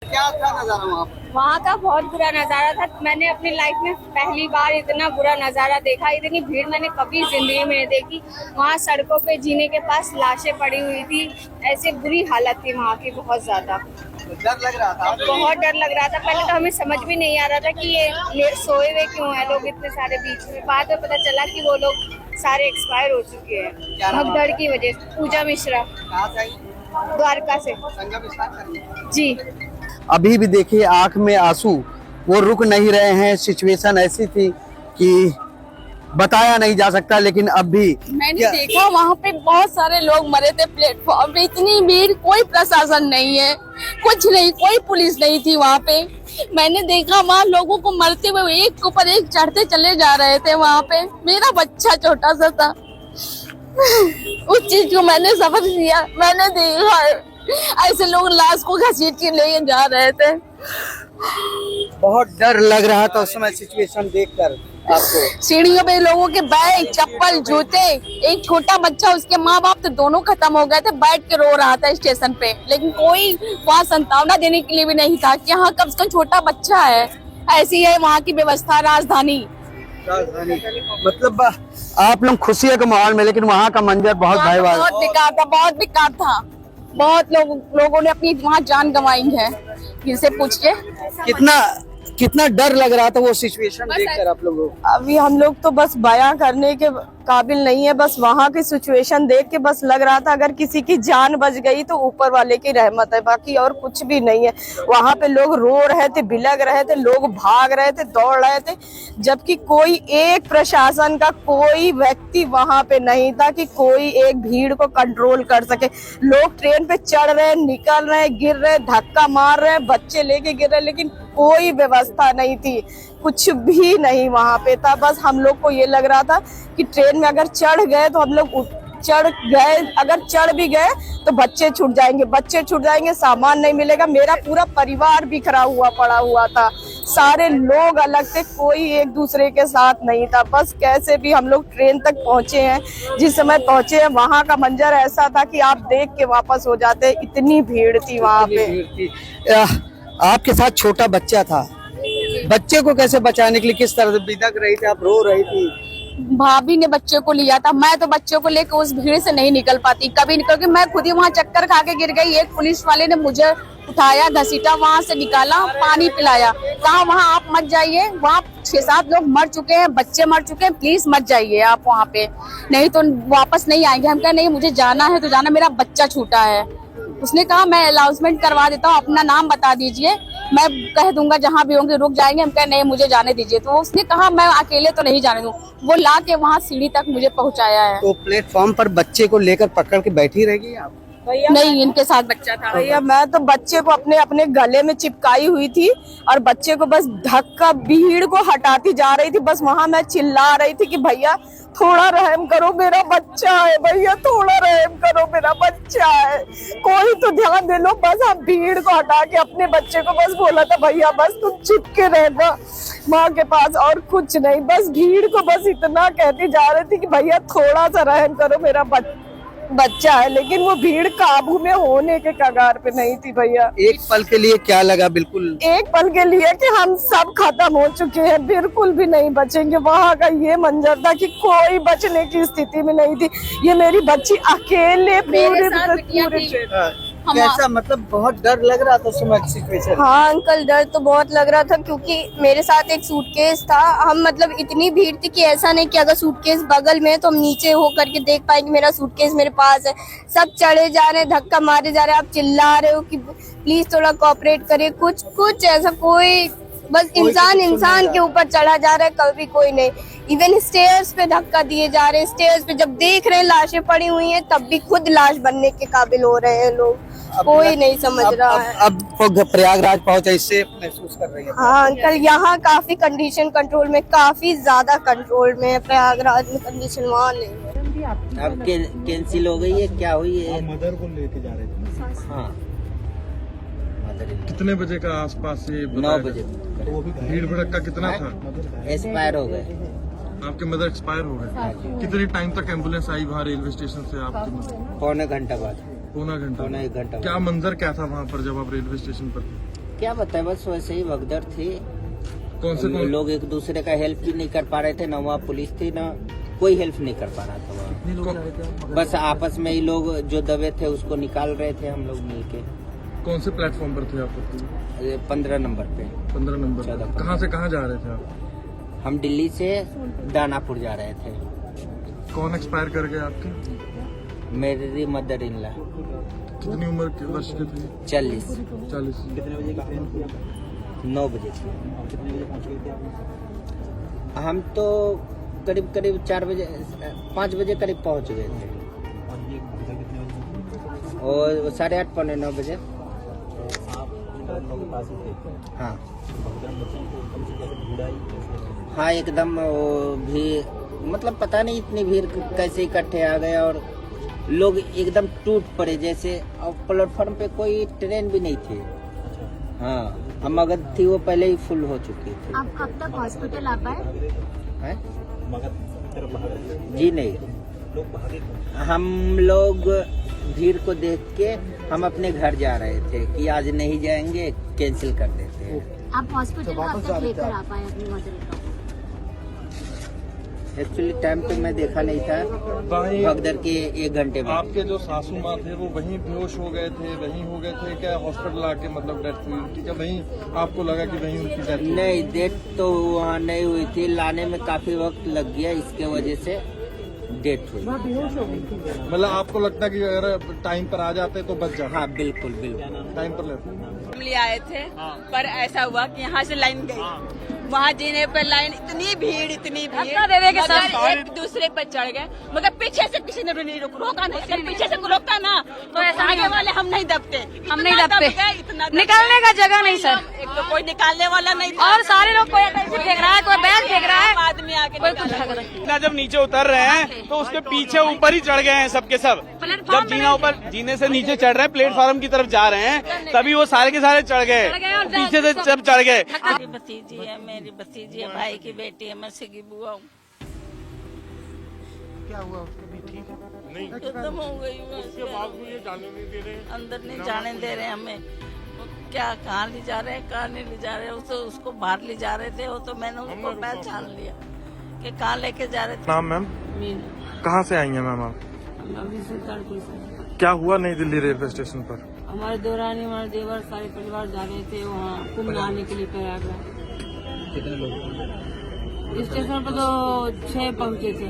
क्या था नजारा वहाँ पर? वहाँ का बहुत बुरा नजारा था। मैंने अपनी लाइफ में पहली बार इतना बुरा नजारा देखा। इतनी भीड़ मैंने कभी जिंदगी में नहीं देखी। वहाँ सड़कों पे जीने के पास लाशें पड़ी हुई थी। ऐसे बुरी हालत थी वहाँ की, बहुत ज्यादा डर लग रहा था? बहुत डर लग रहा था। पहले तो हमें समझ भी नहीं आ रहा था कि ये सोए हुए क्यों है लोग इतने सारे बीच में। बाद में पता चला कि वो लोग सारे एक्सपायर हो चुके हैं भगदड़ की वजह से। पूजा मिश्रा। कहाँ से आई? द्वारका से। संगम स्नान करने? जी। अभी भी देखिए आंख में आंसू, वो रुक नहीं रहे हैं। सिचुएशन ऐसी थी कि बताया नहीं जा सकता, लेकिन अब भी मैंने देखा वहाँ पे बहुत सारे लोग मरे थे प्लेटफॉर्म पे। इतनी भीड़, कोई प्रशासन नहीं है, कुछ नहीं, कोई पुलिस नहीं थी वहाँ पे। मैंने देखा वहाँ लोगों को मरते हुए एक के ऊपर एक चढ़ते चले जा रहे थे वहाँ पे। मेरा बच्चा छोटा सा था। उस चीज को मैंने सफर किया। मैंने देखा ऐसे लोग लाश को घसीट के ले जा रहे थे। बहुत डर लग रहा था उस समय सिचुएशन देखकर आपको। सीढ़ियों पे लोगों के बैग, चप्पल, जूते, एक छोटा बच्चा, उसके माँ बाप तो दोनों खत्म हो गए थे। बैठ के रो रहा था स्टेशन पे, लेकिन कोई वहाँ सांत्वना देने के लिए भी नहीं था कि हाँ कम से कम छोटा बच्चा है। ऐसी है वहाँ की व्यवस्था। राजधानी मतलब आप लोग खुशी के माहौल में, लेकिन वहाँ का मंजर बहुत भयावह। बहुत बेकार था, बहुत बेकार था। बहुत लोगों ने अपनी वहाँ जान गंवाई है। किससे पूछ के कितना डर लग रहा था वो सिचुएशन देखकर आप लोगों को? अभी हम लोग तो बस बयां करने के काबिल नहीं है। बस वहाँ की सिचुएशन देख के बस लग रहा था अगर किसी की जान बच गई तो ऊपर वाले की रहमत है, बाकी और कुछ भी नहीं है। वहाँ पे लोग रो रहे थे, बिलग रहे थे, लोग भाग रहे थे, दौड़ रहे थे, जबकि कोई एक प्रशासन का कोई व्यक्ति वहाँ पे नहीं था कि कोई एक भीड़ को कंट्रोल कर सके। लोग ट्रेन पे चढ़ रहे, निकल रहे, गिर रहे, धक्का मार रहे, बच्चे लेके गिर रहे, लेकिन कोई व्यवस्था नहीं थी, कुछ भी नहीं वहाँ पे था। बस हम लोग को ये लग रहा था कि ट्रेन में अगर चढ़ गए तो हम लोग चढ़ गए, अगर चढ़ भी गए तो बच्चे छूट जाएंगे, सामान नहीं मिलेगा। मेरा पूरा परिवार बिखरा हुआ पड़ा हुआ था, सारे लोग अलग थे, कोई एक दूसरे के साथ नहीं था। बस कैसे भी हम लोग ट्रेन तक पहुंचे हैं। जिस समय पहुंचे हैं वहाँ का मंजर ऐसा था कि आप देख के वापस हो जाते, इतनी भीड़ थी वहाँ पे। आपके साथ छोटा बच्चा था, बच्चे को कैसे बचाने के लिए किस तरह से बिदक रही थी, आप रो रही थी? भाभी ने बच्चे को लिया था। मैं तो बच्चों को लेकर उस भीड़ से नहीं निकल पाती कभी, क्योंकि मैं खुद ही वहाँ चक्कर खा के गिर गई। एक पुलिस वाले ने मुझे उठाया, घसीटा, वहाँ से निकाला, पानी पिलाया, कहा वहाँ आप मत जाइए, वहाँ 6-7 लोग मर चुके हैं, बच्चे मर चुके हैं, प्लीज मत जाइए आप वहाँ पे, नहीं तो वापस नहीं आएंगे। हम कहा नहीं, मुझे जाना है तो जाना, मेरा बच्चा छूटा है। उसने कहा मैं अनाउंसमेंट करवा देता हूँ, अपना नाम बता दीजिए, मैं कह दूंगा जहाँ भी होंगे रुक जाएंगे। हम कहे नहीं, मुझे जाने दीजिए। तो उसने कहा मैं अकेले तो नहीं जाने दूँ। वो ला के वहाँ सीढ़ी तक मुझे पहुँचाया है। तो प्लेटफॉर्म पर बच्चे को लेकर पकड़ के बैठी रहेगी आप? नहीं, इनके साथ बच्चा था। भैया मैं तो बच्चे को अपने गले में चिपकाई हुई थी और बच्चे को बस धक्का, भीड़ को हटाती जा रही थी। बस वहाँ मैं चिल्ला रही थी कि भैया थोड़ा रहम करो, मेरा बच्चा है, भैया थोड़ा रहम करो, मेरा बच्चा है, कोई तो ध्यान दे लो। बस हम भीड़ को हटा के अपने बच्चे को बस बोला था भैया बस तुम चिपके रहना माँ के पास, और कुछ नहीं। बस भीड़ को बस इतना कहती जा रही थी कि भैया थोड़ा सा रहम करो, मेरा बच्चा है, लेकिन वो भीड़ काबू में होने के कगार पे नहीं थी भैया। एक पल के लिए क्या लगा? बिल्कुल एक पल के लिए कि हम सब खत्म हो चुके हैं, बिल्कुल भी नहीं बचेंगे। वहाँ का ये मंजर था कि कोई बचने की स्थिति में नहीं थी। ये मेरी बच्ची अकेले पूरे कैसा, मतलब बहुत डर लग रहा था समय सिचुएशन? हाँ अंकल, डर तो बहुत लग रहा था, क्योंकि मेरे साथ एक सूटकेस था। हम मतलब इतनी भीड़ थी कि ऐसा नहीं कि अगर सूटकेस बगल में है तो हम नीचे हो करके देख पाएंगे मेरा सूटकेस मेरे पास है। सब चढ़े जा रहे हैं, धक्का मारे जा रहे हैं, आप चिल्ला रहे हो कि प्लीज थोड़ा कोऑपरेट करिए। कुछ ऐसा कोई, बस इंसान के ऊपर चढ़ा जा रहा है, कभी कोई नहीं। इवन स्टेयर्स पे धक्का दिए जा रहे हैं। स्टेयर्स पे जब देख रहे हैं लाशें पड़ी हुई हैं, तब भी खुद लाश बनने के काबिल हो रहे हैं लोग। कोई नहीं समझ रहा है। अब प्रयागराज पहुंचे, इससे महसूस कर रही है? हाँ अंकल, यहाँ काफी कंडीशन कंट्रोल में, काफी ज्यादा कंट्रोल में है। प्रयागराज में कंडीशन वहाँ नहीं है। अब कैंसिल हो गई है, क्या हुई है? मदर को लेके जा रहे थे। हाँ, कितने बजे का आसपास ये? 9 बजे। भीड़ भड़का कितना था? एक्सपायर हो गए। आपके मदर एक्सपायर हो गए? कितनी टाइम तक एम्बुलेंस आई वहाँ रेलवे स्टेशन से आपकी मदर? पौने घंटा बाद। पौना घंटा? पौना 1 घंटा। क्या मंजर क्या था वहाँ पर जब आप रेलवे स्टेशन पर? क्या बताए, बस वैसे ही भगदड़ थी। कौन से लोग एक दूसरे का हेल्प भी नहीं कर पा रहे थे, ना वहाँ पुलिस थी ना कोई हेल्प नहीं कर पा रहा था वहाँ। बस आपस में ही लोग जो दबे थे उसको निकाल रहे थे हम लोग मिलके। कौन से प्लेटफॉर्म पर थे आप? 15 नंबर पे। 15 नंबर। 14 कहाँ से कहाँ जा रहे थे आप? हम दिल्ली से दानापुर जा रहे थे। कौन एक्सपायर कर गए आपके? मेरी मदर इन लॉ। कितनी उम्र के वर्ष के थे? 40। 40। 9 बजे। हम तो करीब 4 बजे 5 बजे करीब पहुंच गए थे और 8:30 पौने 9 बजे। हाँ हाँ एकदम वो भी मतलब पता नहीं इतनी भीड़ कैसे इकट्ठे आ गए और लोग एकदम टूट पड़े जैसे। और प्लेटफॉर्म पे कोई ट्रेन भी नहीं थी। हाँ हम अगर थी वो पहले ही फुल हो चुकी थी। आप कब तक हॉस्पिटल आ पाए? हैं? जी नहीं, हम लोग भीड़ को देख के हम अपने घर जा रहे थे कि आज नहीं जाएंगे, कैंसिल कर देते हैं। आप हॉस्पिटल कब तक लेकर आ पाए अपनी मदर को? एक्चुअली टाइम तो मैं देखा नहीं था, भगदड़ के 1 घंटे बाद। आपके जो सासू माँ थे वो वहीं बेहोश हो गए थे, वहीं हो गए थे क्या? हॉस्पिटल आके मतलब डेथ हुई उनकी क्या? वहीं आपको लगा कि वहीं उनकी डेथ हुई? नहीं, डेथ तो वहाँ नहीं हुई थी, लाने में काफी वक्त लग गया, इसके वजह से डेथ हुई। मतलब आपको लगता है कि अगर टाइम पर आ जाते तो बच जाते? हाँ बिल्कुल बिल्कुल टाइम पर लेते। फैमिली आए थे पर ऐसा हुआ कि यहाँ से लाइन गई, वहाँ जीने पर लाइन इतनी भीड़ मगर एक दूसरे पर चढ़ गए, मगर पीछे से किसी ने भी नहीं रोका नहीं। अगर पीछे से रोका ना तो ऐसा आगे वाले हम नहीं दबते, इतना निकालने का जगह नहीं सर। एक तो कोई निकालने वाला नहीं था और सारे लोग कोई फेंक रहा है, कोई बैग फेंक रहा है, आदमी आके ना जब नीचे उतर रहे हैं तो उसके पीछे ऊपर ही चढ़ गए हैं सबके सब। जब जीना ऊपर जीने से नीचे चढ़ रहे हैं, प्लेटफॉर्म की तरफ जा रहे हैं, तभी वो सारे के सारे चढ़ गए, पीछे से सब चढ़ गए। मेरी भतीजी है, मेरी भतीजी है, भाई की बेटी है, मैं सिगी बुआ हूँ। क्या हुआ उसको? भी ठीक है? नहीं खत्म हो गई, उसके बावजूद ये जाने नहीं दे रहे, अंदर नहीं जाने दे रहे हमें। क्या कहाँ ले जा रहे हैं, कहाँ नहीं ले जा रहे हैं। उसको बाहर ले जा रहे थे, वो तो मैंने उसको पहचान लिया कि कहाँ लेके जा रहे थे। नाम मैम? कहाँ से आई हैं मैम आप? अभी सुल्तानपुर से। क्या हुआ नई दिल्ली रेलवे स्टेशन पर? हमारे दौरानी हमारे देवर सारे परिवार जा रहे थे वहाँ कुंभ नहाने के लिए प्रयागराज। कितने लोग? स्टेशन पर तो 6 पहुँचे थे,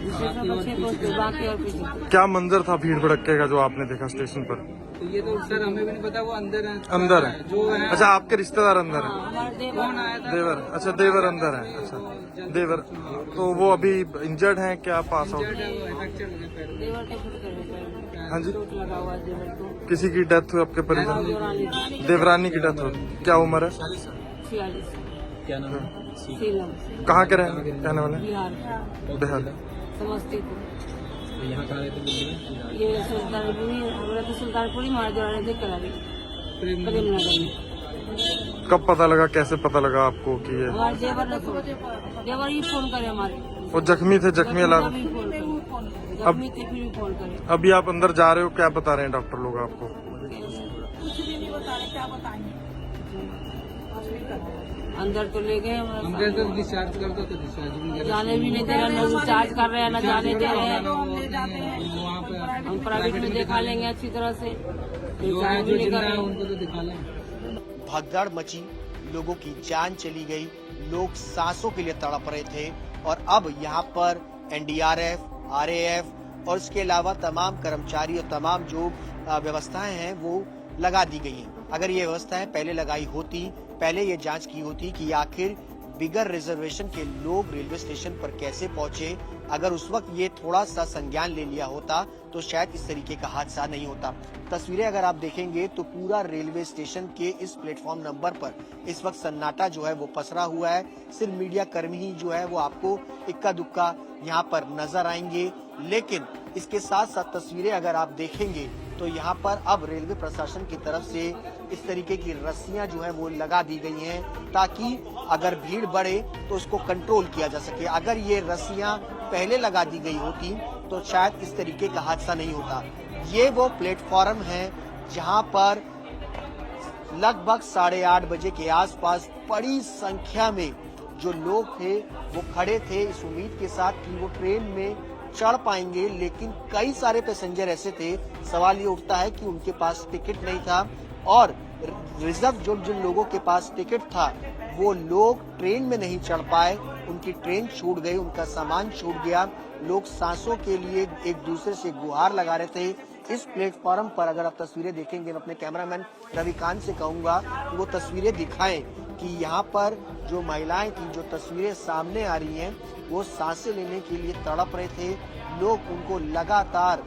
स्टेशन पर 6 पहुँचे, बाकी और पीछे। क्या मंजर था भीड़ भड़के का जो आपने देखा स्टेशन पर? ये तो सर हमें भी नहीं पता, वो अंदर है। अंदर है जो है। अच्छा, आपके रिश्तेदार अंदर है? हमारे कौन आया था? देवर। अच्छा देवर अंदर है। अच्छा देवर, तो वो अभी इंजर्ड हैं क्या? Pass out? देवर के फुट कर हाँ जी, चोट लगा हुआ है देवर को। किसी की डेथ हुई आपके परिवार? दौरानी देवरानी की डेथ हुई। क्या उम्र है? 46। क्या नाम? सीलम कहाँ के रहने वाले? बिहार बिहार। समस्तीपुर। यहाँ कहाँ रहते दिल्ली में? ये सुल्तानपुरी, हमारा तो सुल्तानपुरी हमारे दौरान थे करारी प्रेमनगर में। कब पता लगा, कैसे पता लगा आपको कि ये? हमारे देवर ही फोन करे हमारे। वो जख्मी थे? जख्मी अलावा जख्मी थे फिर भी फोन करे। अभी आप अंदर जा रहे हो, क्या बता रहे हैं डॉक्टर लोग आपको? कुछ भी नहीं बता रहे, क्या बताएंगे। अंदर तो ले गए हम कहते तो डिस्चार्ज कर दो, तो डिस्चार्ज भी नहीं जाने भी नहीं दे रहे, न डिस्चार्ज कर रहे हैं न जाने दे रहे हैं। वहाँ पे हम प्राइवेट में दिखा लेंगे अच्छी तरह से, डिस्चार्ज भी नहीं कर रहे हैं। उनको तो दिखा लें। भगदड़ मची, लोगों की जान चली गई, लोग सांसों के लिए तड़प रहे थे और अब यहाँ पर एनडीआरएफ, आरएएफ और इसके अलावा तमाम कर्मचारी और तमाम जो व्यवस्थाएं हैं वो लगा दी गई हैं। अगर ये व्यवस्थाएं पहले लगाई होती, पहले ये जांच की होती कि आखिर बिगर रिजर्वेशन के लोग रेलवे स्टेशन पर कैसे पहुंचे, अगर उस वक्त ये थोड़ा सा संज्ञान ले लिया होता तो शायद इस तरीके का हादसा नहीं होता। तस्वीरें अगर आप देखेंगे तो पूरा रेलवे स्टेशन के इस प्लेटफॉर्म नंबर पर इस वक्त सन्नाटा जो है वो पसरा हुआ है। सिर्फ मीडिया कर्मी ही जो है वो आपको इक्का दुक्का यहाँ पर नजर आएंगे, लेकिन इसके साथ साथ तस्वीरें अगर आप देखेंगे तो यहाँ पर अब रेलवे प्रशासन की तरफ से इस तरीके की रस्सियां जो है वो लगा दी गई हैं ताकि अगर भीड़ बढ़े तो उसको कंट्रोल किया जा सके। अगर ये रस्सियां पहले लगा दी गई होती तो शायद इस तरीके का हादसा नहीं होता। ये वो प्लेटफॉर्म है जहाँ पर लगभग 8:30 बजे के आसपास बड़ी संख्या में जो लोग थे वो खड़े थे इस उम्मीद के साथ कि वो ट्रेन में चढ़ पाएंगे, लेकिन कई सारे पैसेंजर ऐसे थे, सवाल ये उठता है कि उनके पास टिकट नहीं था और रिजर्व जो जिन लोगों के पास टिकट था वो लोग ट्रेन में नहीं चढ़ पाए, उनकी ट्रेन छूट गई, उनका सामान छूट गया। लोग सांसों के लिए एक दूसरे से गुहार लगा रहे थे। इस प्लेटफॉर्म पर अगर आप तस्वीरें देखेंगे, मैं अपने कैमरामैन रविकांत से कहूंगा कि वो तस्वीरें दिखाएं कि यहाँ पर जो महिलाएं थी, जो तस्वीरें सामने आ रही हैं, वो सांसें लेने के लिए तड़प रहे थे। लोग उनको लगातार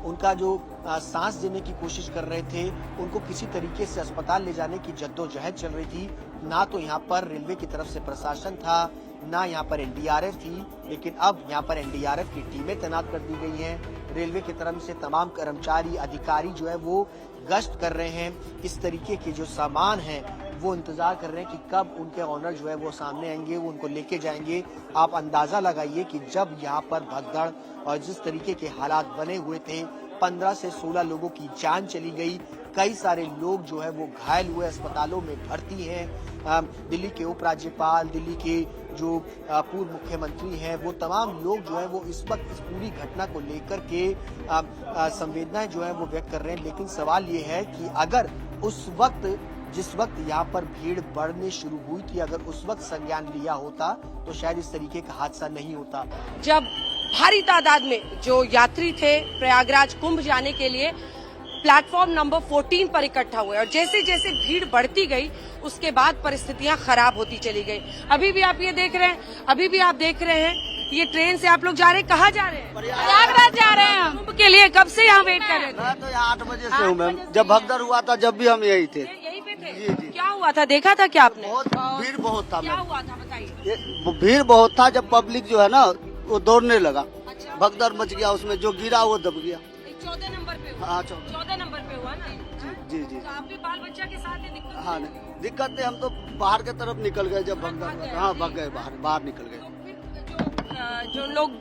उनका जो सांस देने की कोशिश कर रहे थे, उनको किसी तरीके से अस्पताल ले जाने की जद्दोजहद चल रही थी। ना तो यहाँ पर रेलवे की तरफ से प्रशासन था, ना यहाँ पर एनडीआरएफ थी, लेकिन अब यहाँ पर एनडीआरएफ की टीमें तैनात कर दी गई हैं। रेलवे की तरफ से तमाम कर्मचारी अधिकारी जो है वो गश्त कर रहे हैं। इस तरीके के जो सामान है वो इंतजार कर रहे हैं कि कब उनके ऑनर जो है वो सामने आएंगे, वो उनको लेके जाएंगे। आप अंदाजा लगाइए कि जब यहाँ पर भगदड़ और जिस तरीके के हालात बने हुए थे, 15 से 16 लोगों की जान चली गई, कई सारे लोग जो है वो घायल हुए, अस्पतालों में भर्ती हैं। दिल्ली के उपराज्यपाल, दिल्ली के जो पूर्व मुख्यमंत्री हैं, वो तमाम लोग जो है वो इस वक्त इस पूरी घटना को लेकर के संवेदनाएं जो है वो व्यक्त कर रहे हैं। लेकिन सवाल ये है कि अगर उस वक्त जिस वक्त यहाँ पर भीड़ बढ़ने शुरू हुई थी, अगर उस वक्त संज्ञान लिया होता तो शायद इस तरीके का हादसा नहीं होता। जब भारी तादाद में जो यात्री थे प्रयागराज कुंभ जाने के लिए प्लेटफॉर्म नंबर 14 पर इकट्ठा हुए और जैसे जैसे भीड़ बढ़ती गई उसके बाद परिस्थितियां खराब होती चली गई। अभी भी आप ये देख रहे हैं, ये ट्रेन से आप लोग जा रहे हैं, कहाँ जा रहे हैं? प्रयागराज जा रहे हैं हम। कुंभ के लिए कब से यहाँ वेट कर रहे थे? मैं तो यहाँ 8 बजे से हूँ मैम। जब भगदड़ हुआ था जब भी हम यही थे। यहीं पे थे? जी जी। क्या हुआ था, देखा था क्या आपने? भीड़ बहुत था। क्या हुआ था बताइए। भीड़ बहुत था, जब पब्लिक जो है ना वो दौड़ने लगा, भगदड़ मच गया, उसमें जो गिरा वो दब गया। 14 नंबर पे हुआ? हाँ 14 नंबर पे हुआ ना? जी जी। तो आप भी बाल बच्चा के साथ ही दिक्कत? हाँ दिक्कत नहीं, हम तो बाहर की तरफ निकल गए जब भगदड़। हाँ भाग गए, बाहर निकल गए। जो लोग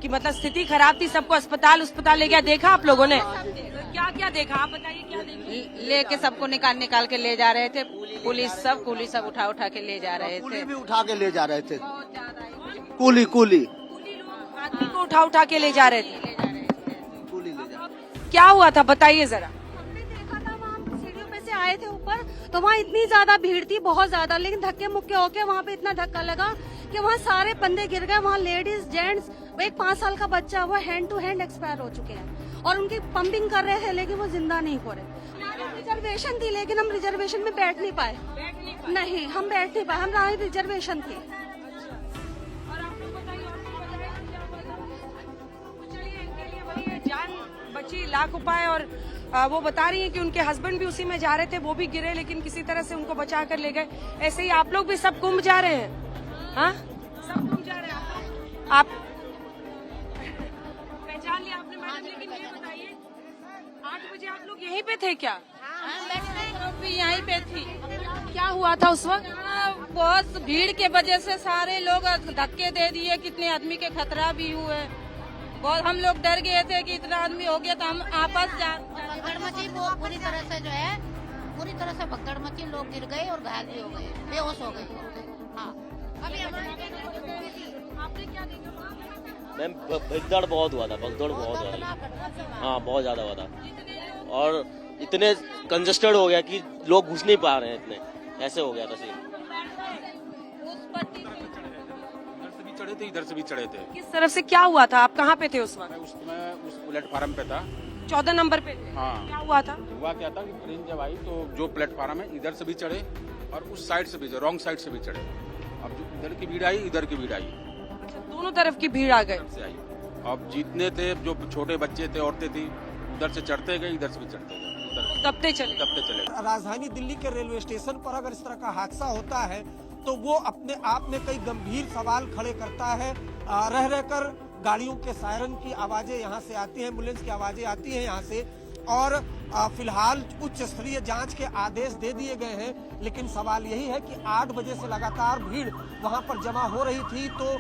की मतलब स्थिति खराब थी, सबको अस्पताल ले गया, देखा आप लोगों ने? क्या क्या देखा आप बताइए, क्या देखा? लेके सबको निकाल के ले जा रहे थे, पुलिस सब उठा के ले जा रहे थे। कुली भी उठा के ले जा रहे थे, कुली आदमी को उठा के ले जा रहे थे। कुली ले जा। क्या हुआ था बताइए जरा। हमने देखा था, वहाँ सीढ़ियों पे से आए थे ऊपर, तो वहाँ इतनी ज्यादा भीड़ थी, बहुत ज्यादा, लेकिन धक्के मुक्के होके वहाँ पे इतना धक्का लगा कि वहाँ सारे बंदे गिर गए। वहाँ लेडीज, जेंट्स, एक 5 साल का बच्चा वो हैंड टू हैंड एक्सपायर हो चुके हैं और उनकी पंपिंग कर रहे थे, लेकिन वो जिंदा नहीं हो रहे। हमारी रिजर्वेशन थी, लेकिन हम रिजर्वेशन में बैठ नहीं पाए। नहीं, हम बैठ नहीं पाए, हमारी रिजर्वेशन थी। जान बची, लाख उपाय। और वो बता रही हैं कि उनके हस्बैंड भी उसी में जा रहे थे, वो भी गिरे, लेकिन किसी तरह से उनको बचा कर ले गए। ऐसे ही आप लोग भी सब कुंभ जा रहे हैं? हाँ, सब कुंभ जा रहे हैं। आप पहचान लिया आपने मैडम, लेकिन ये बताइए 8 बजे आप लोग यहीं पे थे क्या? भी यहीं पे थी। क्या हुआ था उस वक्त? बहुत भीड़ के वजह से सारे लोग धक्के दे दिए, कितने आदमी के खतरा भी हुए। बहुत हम लोग डर गए थे कि इतना आदमी हो गया, तो हम आपस भगदड़ मची, वो पूरी तरह से जो है पूरी तरह से भगदड़ मची, लोग गिर गए और घायल भी हो गए, बेहोश हो गए। हाँ, अभी आपने क्या देखा? मैम भगदड़ बहुत हुआ था, हाँ बहुत ज्यादा हुआ था और इतने कंजस्टेड हो गया कि लोग घुस नहीं पा रहे हैं, इतने ऐसे हो गया था सीन। चढ़े थे, इधर से भी चढ़े थे। किस तरफ से क्या हुआ था? आप कहाँ पे थे उस वक्त? मैं उस प्लेटफार्म पे था, 14 नंबर पे। हाँ। क्या हुआ था? हुआ क्या था कि ट्रेन जब आई तो जो प्लेटफार्म है इधर से भी चढ़े और उस साइड से भी, रॉन्ग साइड से भी चढ़े। अब जो इधर की भीड़ आई, इधर की भीड़ आई, दोनों तरफ की भीड़ आ गई से आई। अब जितने थे, जो छोटे बच्चे थे, औरतें थी, उधर से चढ़ते गए, इधर से भी चढ़ते गए, दबते चले। राजधानी दिल्ली के रेलवे स्टेशन पर अगर इस तरह का हादसा होता है तो वो अपने आप में कई गंभीर सवाल खड़े करता है। रह रहकर गाड़ियों के सायरन की आवाजें यहाँ से आती हैं, एम्बुलेंस की आवाजें आती हैं यहाँ से, और फिलहाल उच्च स्तरीय जांच के आदेश दे दिए गए हैं। लेकिन सवाल यही है कि 8 बजे से लगातार भीड़ वहां पर जमा हो रही थी, तो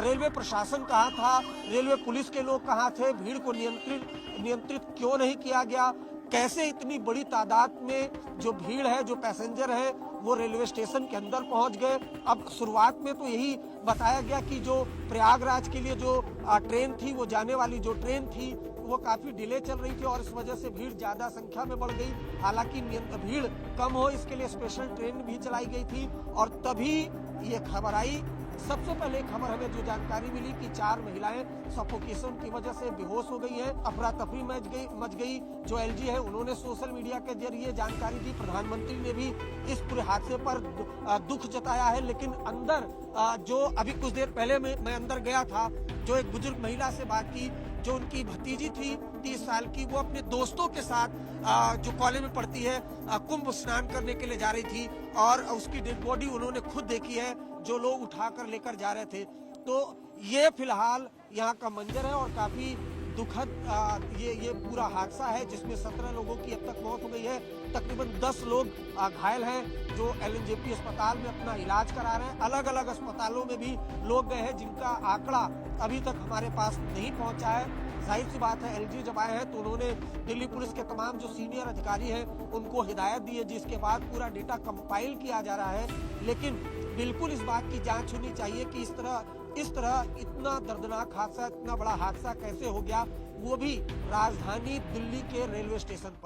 रेलवे प्रशासन कहाँ था, रेलवे पुलिस के लोग कहाँ थे, भीड़ को नियंत्रित क्यों नहीं किया गया, कैसे इतनी बड़ी तादाद में जो भीड़ है, जो पैसेंजर है, वो रेलवे स्टेशन के अंदर पहुंच गए। अब शुरुआत में तो यही बताया गया कि जो प्रयागराज के लिए जो ट्रेन थी, वो जाने वाली जो ट्रेन थी वो काफी डिले चल रही थी और इस वजह से भीड़ ज्यादा संख्या में बढ़ गई। हालांकि भीड़ कम हो इसके लिए स्पेशल ट्रेन भी चलाई गई थी और तभी ये खबर आई। सबसे पहले खबर हमें जो जानकारी मिली कि 4 महिलाएं सफोकेशन की वजह से बेहोश हो गई है। अफरा तफरी मच गई। जो एलजी है उन्होंने सोशल मीडिया के जरिए जानकारी दी। प्रधानमंत्री ने भी इस पूरे हादसे पर दुख जताया है। लेकिन अंदर जो अभी कुछ देर पहले मैं अंदर गया था, जो एक बुजुर्ग महिला से बात की, जो उनकी भतीजी थी 30 साल की, वो अपने दोस्तों के साथ जो कॉलेज में पढ़ती है कुंभ स्नान करने के लिए जा रही थी और उसकी डेड बॉडी उन्होंने खुद देखी है, जो लोग उठाकर लेकर जा रहे थे। तो ये फिलहाल यहाँ का मंजर है और काफी दुखद ये पूरा हादसा है जिसमें 17 लोगों की अब तक मौत हो गई है। तकरीबन 10 लोग घायल हैं जो एलएनजेपी अस्पताल में अपना इलाज करा रहे हैं। अलग अलग अस्पतालों में भी लोग गए हैं जिनका आंकड़ा अभी तक हमारे पास नहीं पहुंचा है। जाहिर सी बात है, एलजी जब आए हैं तो उन्होंने दिल्ली पुलिस के तमाम जो सीनियर अधिकारी हैं उनको हिदायत दी है, जिसके बाद पूरा डेटा कंपाइल किया जा रहा है। लेकिन बिल्कुल इस बात की जांच होनी चाहिए कि इस तरह इतना दर्दनाक हादसा, इतना बड़ा हादसा कैसे हो गया, वो भी राजधानी दिल्ली के रेलवे स्टेशन पर।